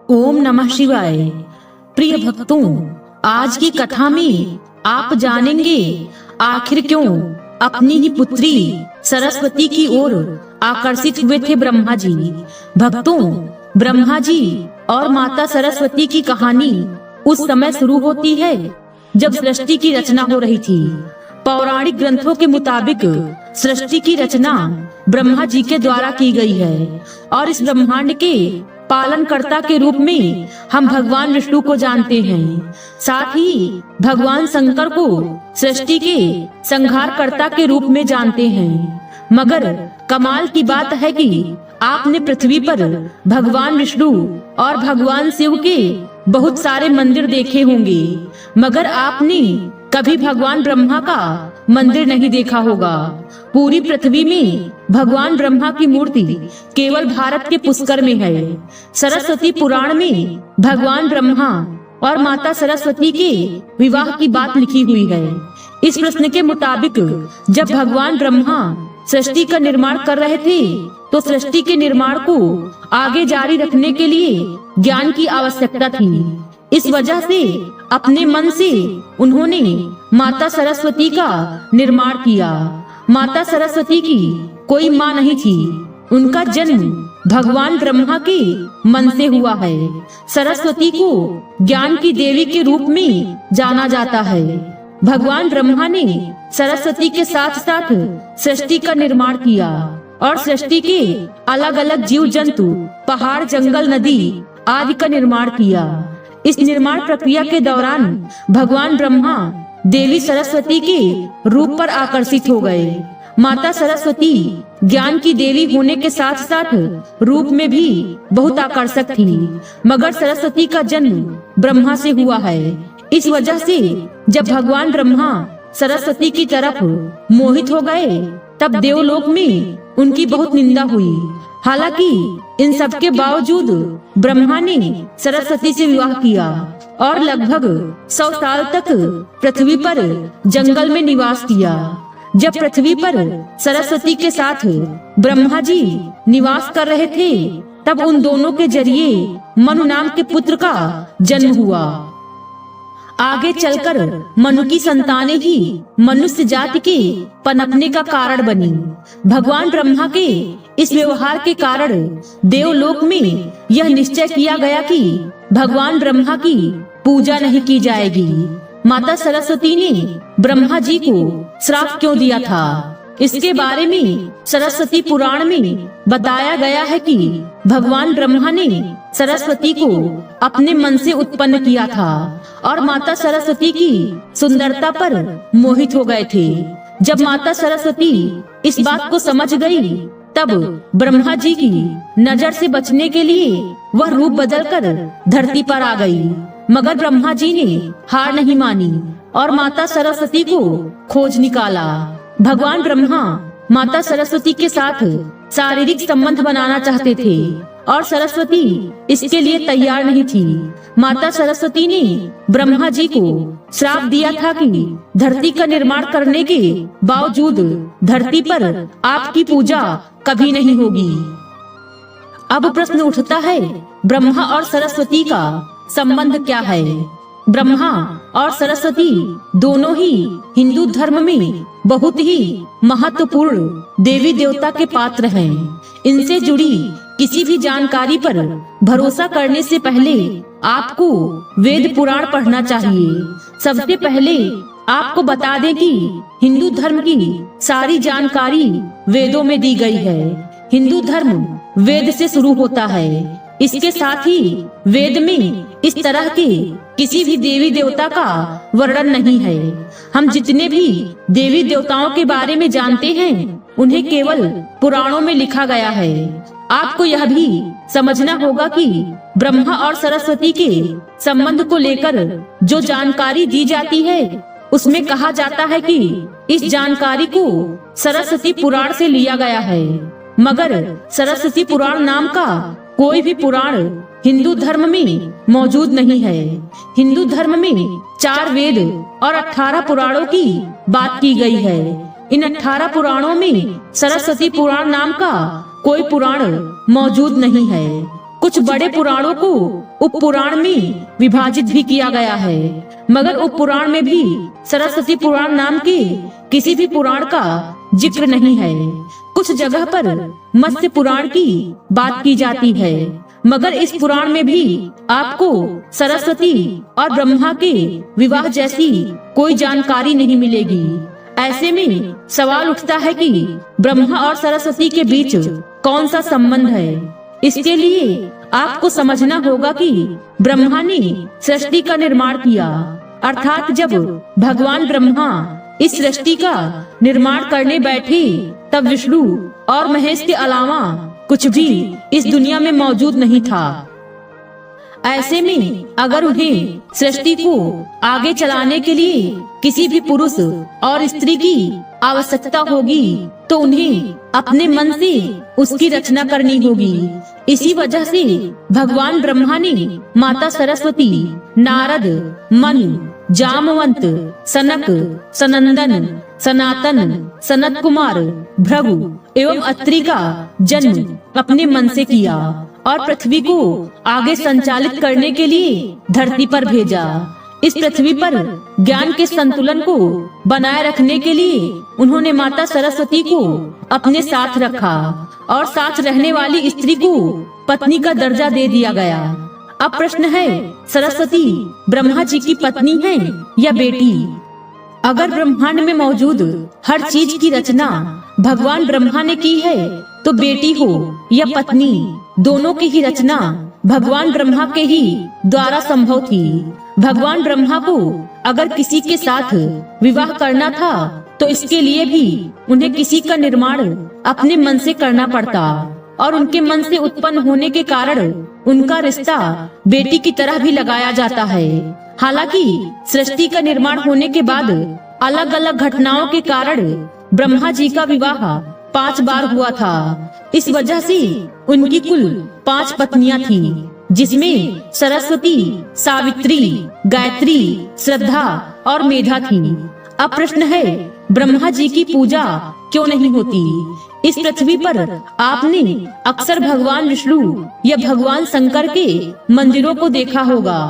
ओम नमः शिवाय। प्रिय भक्तों, आज की कथा में आप जानेंगे आखिर क्यों अपनी ही पुत्री सरस्वती की ओर आकर्षित हुए थे ब्रह्मा जी। भक्तों, ब्रह्मा जी और माता सरस्वती की कहानी उस समय शुरू होती है जब सृष्टि की रचना हो रही थी। पौराणिक ग्रंथों के मुताबिक सृष्टि की रचना ब्रह्मा जी के द्वारा की गई है और इस ब्रह्मांड के पालनकर्ता के रूप में हम भगवान विष्णु को जानते हैं। साथ ही भगवान शंकर को सृष्टि के संहारकर्ता के रूप में जानते हैं। मगर कमाल की बात है कि आपने पृथ्वी पर भगवान विष्णु और भगवान शिव के बहुत सारे मंदिर देखे होंगे, मगर आपने कभी भगवान ब्रह्मा का मंदिर नहीं देखा होगा। पूरी पृथ्वी में भगवान ब्रह्मा की मूर्ति केवल भारत के पुष्कर में है। सरस्वती पुराण में भगवान ब्रह्मा और माता सरस्वती के विवाह की बात लिखी हुई है। इस प्रश्न के मुताबिक जब भगवान ब्रह्मा सृष्टि का निर्माण कर रहे थे तो सृष्टि के निर्माण को आगे जारी रखने के लिए ज्ञान की आवश्यकता थी। इस वजह से अपने मन से उन्होंने माता सरस्वती का निर्माण किया। माता सरस्वती की कोई माँ नहीं थी, उनका जन्म भगवान ब्रह्मा के मन से हुआ है। सरस्वती को ज्ञान की देवी के रूप में जाना जाता है। भगवान ब्रह्मा ने सरस्वती के साथ साथ सृष्टि का निर्माण किया और सृष्टि के अलग अलग जीव जंतु, पहाड़, जंगल, नदी आदि का निर्माण किया। इस निर्माण प्रक्रिया के दौरान भगवान ब्रह्मा देवी सरस्वती के रूप पर आकर्षित हो गए। माता सरस्वती ज्ञान की देवी होने के साथ साथ रूप में भी बहुत आकर्षक थी, मगर सरस्वती का जन्म ब्रह्मा से हुआ है। इस वजह से जब भगवान ब्रह्मा सरस्वती की तरफ मोहित हो गए तब देवलोक में उनकी बहुत निंदा हुई। हालांकि इन सब के बावजूद ब्रह्मा ने सरस्वती से विवाह किया और लगभग 100 साल तक पृथ्वी पर जंगल में निवास किया। जब पृथ्वी पर सरस्वती के साथ ब्रह्मा जी निवास कर रहे थे तब उन दोनों के जरिए मनु नाम के पुत्र का जन्म हुआ। आगे चलकर मनु की संतानें ही मनुष्य जाति के पनपने का कारण बनी। भगवान ब्रह्मा के इस व्यवहार के कारण देवलोक में यह निश्चय किया गया कि भगवान ब्रह्मा की पूजा नहीं की जाएगी। माता सरस्वती ने ब्रह्मा जी को श्राप क्यों दिया था, इसके बारे में सरस्वती पुराण में बताया गया है कि भगवान ब्रह्मा ने सरस्वती को अपने मन से उत्पन्न किया था और माता सरस्वती की सुंदरता पर मोहित हो गए थे। जब माता सरस्वती इस बात को समझ गई तब ब्रह्मा जी की नजर से बचने के लिए वह रूप बदलकर धरती पर आ गई, मगर ब्रह्मा जी ने हार नहीं मानी और माता सरस्वती को खोज निकाला। भगवान ब्रह्मा माता सरस्वती के साथ शारीरिक संबंध बनाना चाहते थे और सरस्वती इसके लिए तैयार नहीं थी। माता सरस्वती ने ब्रह्मा जी को श्राप दिया था कि धरती का निर्माण करने के बावजूद धरती पर आपकी पूजा कभी नहीं होगी। अब प्रश्न उठता है, ब्रह्मा और सरस्वती का संबंध क्या है? ब्रह्मा और सरस्वती दोनों ही हिंदू धर्म में बहुत ही महत्वपूर्ण देवी देवता के पात्र हैं। इनसे जुड़ी किसी भी जानकारी पर भरोसा करने से पहले आपको वेद पुराण पढ़ना चाहिए। सबसे पहले आपको बता दें कि हिंदू धर्म की सारी जानकारी वेदों में दी गई है। हिंदू धर्म वेद से शुरू होता है। इसके साथ ही वेद में इस तरह के किसी भी देवी देवता का वर्णन नहीं है। हम जितने भी देवी देवताओं के बारे में जानते हैं उन्हें केवल पुराणों में लिखा गया है। आपको यह भी समझना होगा कि ब्रह्मा और सरस्वती के संबंध को लेकर जो जानकारी दी जाती है उसमें कहा जाता है कि इस जानकारी को सरस्वती पुराण से लिया गया है, मगर सरस्वती पुराण नाम का कोई भी पुराण हिंदू धर्म में मौजूद नहीं है। हिंदू धर्म में 4 वेद और 18 पुराणों की बात की गई है। इन 18 पुराणों में सरस्वती पुराण नाम का कोई पुराण मौजूद नहीं है। कुछ बड़े पुराणों को उपपुराण में विभाजित भी किया गया है, मगर उपपुराण में भी सरस्वती पुराण नाम के किसी भी पुराण का जिक्र नहीं है। कुछ जगह पर मत्स्य पुराण की बात की जाती है, मगर इस पुराण में भी आपको सरस्वती और ब्रह्मा के विवाह जैसी कोई जानकारी नहीं मिलेगी। ऐसे में सवाल उठता है कि ब्रह्मा और सरस्वती के बीच कौन सा संबंध है। इसके लिए आपको समझना होगा कि ब्रह्मा ने सृष्टि का निर्माण किया, अर्थात जब भगवान ब्रह्मा इस सृष्टि का निर्माण करने बैठे तब विष्णु और महेश के अलावा कुछ भी इस दुनिया में मौजूद नहीं था। ऐसे में अगर उन्हें सृष्टि को आगे चलाने के लिए किसी भी पुरुष और स्त्री की आवश्यकता होगी तो उन्हें अपने मन से उसकी रचना करनी होगी। इसी वजह से भगवान ब्रह्मा ने माता सरस्वती, नारद, मनु, जामवंत, सनक, सनंदन, सनातन, सनत कुमार, भृगु एवं अत्रि का जन्म अपने मन से किया और पृथ्वी को आगे संचालित करने के लिए धरती पर भेजा। इस पृथ्वी पर ज्ञान के संतुलन को बनाए रखने के लिए उन्होंने माता सरस्वती को अपने साथ रखा और साथ रहने वाली स्त्री को पत्नी का दर्जा दे दिया गया। अब प्रश्न है, सरस्वती ब्रह्मा जी की पत्नी है या बेटी? अगर ब्रह्मांड में मौजूद हर चीज की रचना भगवान ब्रह्मा ने की है तो बेटी हो या पत्नी, दोनों की ही रचना भगवान ब्रह्मा के ही द्वारा संभव थी। भगवान ब्रह्मा को अगर किसी के साथ विवाह करना था तो इसके लिए भी उन्हें किसी का निर्माण अपने मन से करना पड़ता और उनके मन से उत्पन्न होने के कारण उनका रिश्ता बेटी की तरह भी लगाया जाता है। हालांकि सृष्टि का निर्माण होने के बाद अलग अलग घटनाओं के कारण ब्रह्मा जी का विवाह 5 बार हुआ था। इस वजह से उनकी कुल 5 पत्नियां थी, जिसमें सरस्वती, सावित्री, गायत्री, श्रद्धा और मेधा थी। अब प्रश्न है, ब्रह्मा जी की पूजा क्यों नहीं होती? इस पृथ्वी पर आपने अक्सर भगवान विष्णु या भगवान शंकर के मंदिरों को देखा होगा।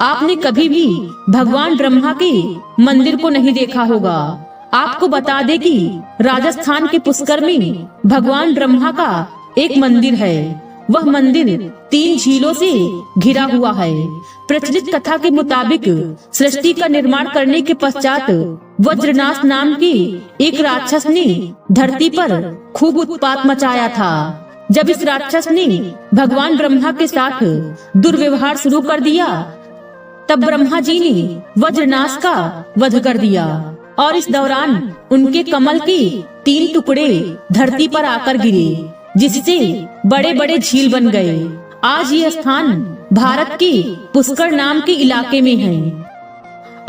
आपने कभी भी भगवान ब्रह्मा के मंदिर को नहीं देखा होगा। आपको बता दें कि राजस्थान के पुष्कर में भगवान ब्रह्मा का एक मंदिर है। वह मंदिर 3 झीलों से घिरा हुआ है। प्रचलित कथा के मुताबिक सृष्टि का निर्माण करने के पश्चात वज्रनाश नाम के एक राक्षस ने धरती पर खूब उत्पात मचाया था। जब इस राक्षस ने भगवान ब्रह्मा के साथ दुर्व्यवहार शुरू कर दिया तब ब्रह्मा जी ने वज्रनाश का वध कर दिया और इस दौरान उनके कमल के 3 टुकड़े धरती पर आकर गिरे, जिससे बड़े बड़े झील बन गए। आज ये स्थान भारत के पुष्कर नाम के इलाके में है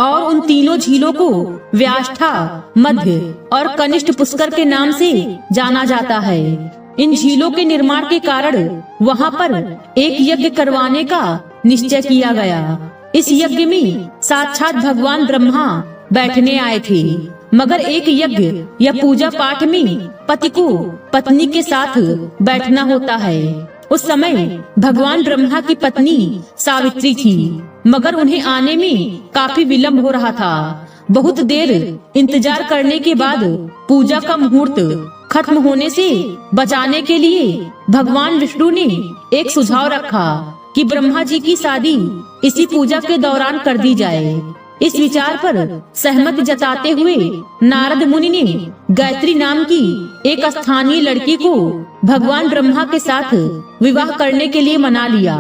और उन तीनों झीलों को व्याष्ठा, मध्य और कनिष्ठ पुष्कर के नाम से जाना जाता है। इन झीलों के निर्माण के कारण वहाँ पर एक यज्ञ करवाने का निश्चय किया गया। इस यज्ञ में साक्षात भगवान ब्रह्मा बैठने आए थे, मगर एक यज्ञ या पूजा पाठ में पति को पत्नी के साथ बैठना होता है। उस समय भगवान ब्रह्मा की पत्नी सावित्री थी, मगर उन्हें आने में काफी विलंब हो रहा था। बहुत देर इंतजार करने के बाद पूजा का मुहूर्त खत्म होने से बचाने के लिए भगवान विष्णु ने एक सुझाव रखा कि ब्रह्मा जी की शादी इसी पूजा के दौरान कर दी जाए। इस विचार पर सहमत जताते हुए नारद मुनि ने गायत्री नाम की एक स्थानीय लड़की को भगवान ब्रह्मा के साथ विवाह करने के लिए मना लिया।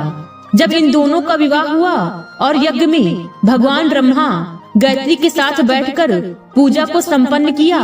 जब इन दोनों का विवाह हुआ और यज्ञ में भगवान ब्रह्मा गायत्री के साथ बैठकर पूजा को संपन्न किया,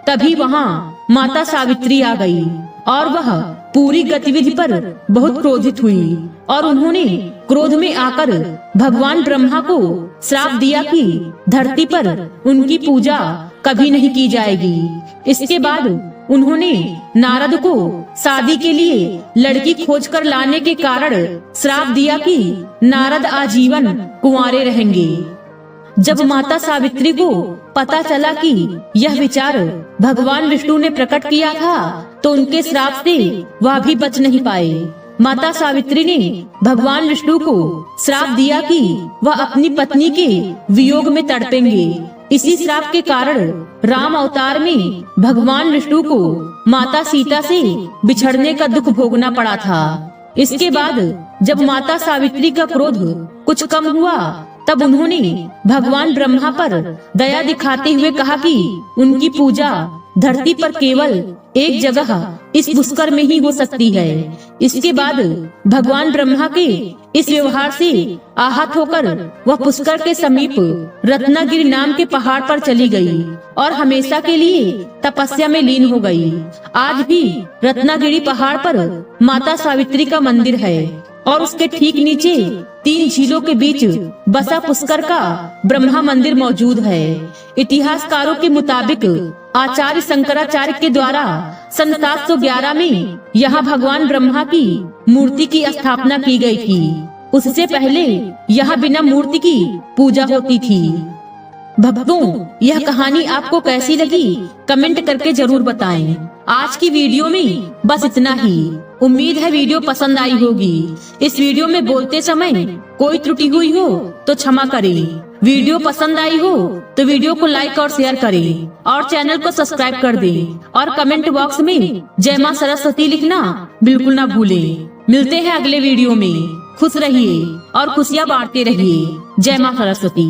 तभी वहाँ माता सावित्री आ गई और वह पूरी गतिविधि पर बहुत क्रोधित हुई और उन्होंने क्रोध में आकर भगवान ब्रह्मा को श्राप दिया कि धरती पर उनकी पूजा कभी नहीं की जाएगी। इसके बाद उन्होंने नारद को शादी के लिए लड़की खोजकर लाने के कारण श्राप दिया कि नारद आजीवन कुंवारे रहेंगे। जब माता सावित्री को पता चला कि यह विचार भगवान विष्णु ने प्रकट किया था तो उनके श्राप से वह भी बच नहीं पाए माता सावित्री ने भगवान विष्णु को श्राप दिया कि वह अपनी पत्नी के वियोग में तड़पेंगे। इसी श्राप के कारण राम अवतार में भगवान विष्णु को माता सीता से बिछड़ने का दुख भोगना पड़ा था। इसके बाद जब माता सावित्री का क्रोध कुछ कम हुआ, तब उन्होंने भगवान ब्रह्मा पर दया दिखाते हुए कहा कि उनकी पूजा धरती पर केवल एक जगह इस पुष्कर में ही हो सकती है। इसके बाद भगवान ब्रह्मा के इस व्यवहार से आहत होकर वह पुष्कर के समीप रत्नागिरी नाम के पहाड़ पर चली गई और हमेशा के लिए तपस्या में लीन हो गई। आज भी रत्नागिरी पहाड़ पर माता सावित्री का मंदिर है और उसके ठीक नीचे 3 झीलों के बीच बसा पुष्कर का ब्रह्मा मंदिर मौजूद है। इतिहासकारों के मुताबिक आचार्य शंकराचार्य के द्वारा सन 711 में यहाँ भगवान ब्रह्मा की मूर्ति की स्थापना की गई थी। उससे पहले यहाँ बिना मूर्ति की पूजा होती थी। भक्तों, यह कहानी आपको कैसी लगी कमेंट करके जरूर बताएं। आज की वीडियो में बस इतना ही। उम्मीद है वीडियो पसंद आई होगी। इस वीडियो में बोलते समय कोई त्रुटि हुई हो तो क्षमा करें। वीडियो पसंद आई हो तो वीडियो को लाइक और शेयर करें और चैनल को सब्सक्राइब कर दें और कमेंट बॉक्स में जय मां सरस्वती लिखना बिल्कुल ना भूलें। मिलते हैं अगले वीडियो में। खुश रहिए और खुशियाँ बांटते रहिए। जय मां सरस्वती।